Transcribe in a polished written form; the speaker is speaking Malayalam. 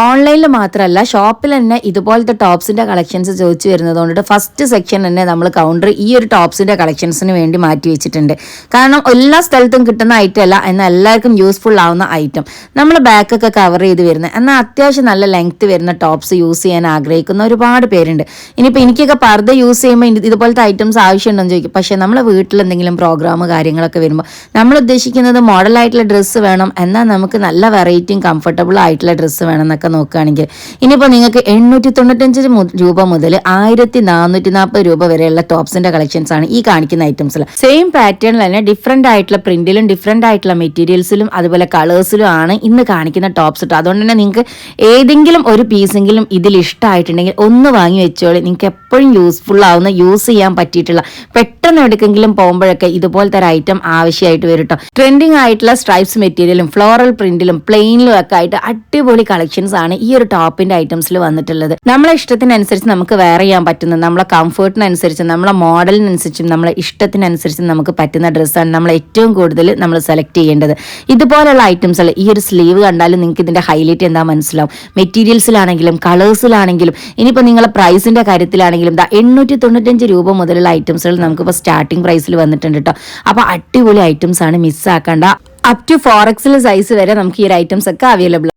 ഓൺലൈനിൽ മാത്രമല്ല ഷോപ്പിൽ തന്നെ ഇതുപോലത്തെ ടോപ്സിന്റെ കളക്ഷൻസ് ചോദിച്ചു വരുന്നതുകൊണ്ട് ഫസ്റ്റ് സെക്ഷൻ തന്നെ നമ്മൾ കൗണ്ടർ ഈ ഒരു ടോപ്സിന്റെ കളക്ഷൻസിന് വേണ്ടി മാറ്റി വെച്ചിട്ടുണ്ട്. കാരണം എല്ലാ സ്ഥലത്തും കിട്ടുന്ന ഐറ്റം അല്ല, എന്നാൽ എല്ലാവർക്കും യൂസ്ഫുൾ ആവുന്ന ഐറ്റം നമ്മൾ ബാക്കൊക്കെ കവർ ചെയ്ത് വരുന്നത്, എന്നാൽ അത്യാവശ്യം നല്ല ലെങ്ത് വരുന്ന ടോപ്സ് യൂസ് ചെയ്യാൻ ആഗ്രഹിക്കുന്ന ഒരുപാട് പേരുണ്ട്. ഇനിയിപ്പോൾ എനിക്കൊക്കെ പർദ്ദ യൂസ് ചെയ്യുമ്പോൾ ഇതുപോലത്തെ ഐറ്റംസ് ആവശ്യമുണ്ടെന്ന് ചോദിക്കും. പക്ഷേ നമ്മളെ വീട്ടിൽ എന്തെങ്കിലും പ്രോഗ്രാം കാര്യങ്ങളൊക്കെ വരുമ്പോൾ നമ്മൾ ഉദ്ദേശിക്കുന്നത് മോഡലായിട്ടുള്ള ഡ്രസ്സ് വേണം, എന്നാൽ നമുക്ക് നല്ല വെറൈറ്റിയും കംഫർട്ടബിൾ ആയിട്ടുള്ള ഡ്രസ്സ് വേണം എന്നൊക്കെ നോക്കുകയാണെങ്കിൽ ഇനിയിപ്പോൾ നിങ്ങൾക്ക് 895 രൂപ മുതൽ 1440 രൂപ വരെയുള്ള ടോപ്സിന്റെ കളക്ഷൻസ് ആണ് ഈ കാണിക്കുന്ന ഐറ്റംസിൽ. സെയിം പാറ്റേണിൽ തന്നെ ഡിഫറെന്റ് ആയിട്ടുള്ള പ്രിന്റിലും ഡിഫറെന്റ് ആയിട്ടുള്ള മെറ്റീരിയൽസിലും അതുപോലെ കളേഴ്സിലും ആണ് ഇന്ന് കാണിക്കുന്ന ടോപ്സ് ഇട്ടോ. അതുകൊണ്ട് തന്നെ നിങ്ങൾക്ക് ഏതെങ്കിലും ഒരു പീസെങ്കിലും ഇതിൽ ഇഷ്ടമായിട്ടുണ്ടെങ്കിൽ ഒന്ന് വാങ്ങി വെച്ചോളി. നിങ്ങൾക്ക് എപ്പോഴും യൂസ്ഫുൾ ആവുന്ന, യൂസ് ചെയ്യാൻ പറ്റിയിട്ടുള്ള, പെട്ടെന്ന് എവിടേക്കെങ്കിലും പോകുമ്പോഴൊക്കെ ഇതുപോലത്തെ ഒരു ഐറ്റം ആവശ്യമായിട്ട് വരും കേട്ടോ. ട്രെൻഡിങ് ആയിട്ടുള്ള സ്ട്രൈപ്സ് മെറ്റീരിയലും ഫ്ലോറൽ പ്രിന്റിലും പ്ലെയിനിലും ഒക്കെ ആയിട്ട് അടിപൊളി കളക്ഷൻസ് ആണ് ഈ ഒരു ടോപ്പിന്റെ ഐറ്റംസിൽ വന്നിട്ടുള്ളത്. നമ്മളെ ഇഷ്ടത്തിനനുസരിച്ച് നമുക്ക് വെയർ ചെയ്യാൻ പറ്റുന്ന, നമ്മളെ കംഫർട്ടിനനുസരിച്ച്, നമ്മളെ മോഡലിനനുസരിച്ചും നമ്മളെ ഇഷ്ടത്തിനനുസരിച്ച് നമുക്ക് പറ്റുന്ന ഡ്രസ്സാണ് നമ്മൾ ഏറ്റവും കൂടുതൽ നമ്മൾ സെലക്ട് ചെയ്യേണ്ടത്. ഇതുപോലുള്ള ഐറ്റംസ് ഈ ഒരു സ്ലീവ് കണ്ടാലും നിങ്ങൾക്ക് ഇതിന്റെ ഹൈലൈറ്റ് എന്താ മനസ്സിലാവും. മെറ്റീരിയൽസിലാണെങ്കിലും കളേഴ്സിലാണെങ്കിലും ഇനിയിപ്പോൾ നിങ്ങളെ പ്രൈസിന്റെ കാര്യത്തിലാണെങ്കിലും 895 രൂപ മുതലുള്ള ഐറ്റംസുകൾ നമുക്കിപ്പോൾ സ്റ്റാർട്ടിംഗ് പ്രൈസിൽ വന്നിട്ടുണ്ട് കേട്ടോ. അപ്പോൾ അടിപൊളി ഐറ്റംസ് ആണ്, മിസ്സാക്കണ്ട. അപ് ടു 4XL സൈസ് വരെ നമുക്ക് ഈ ഒരു ഐറ്റംസ് ഒക്കെ അവൈലബിൾ.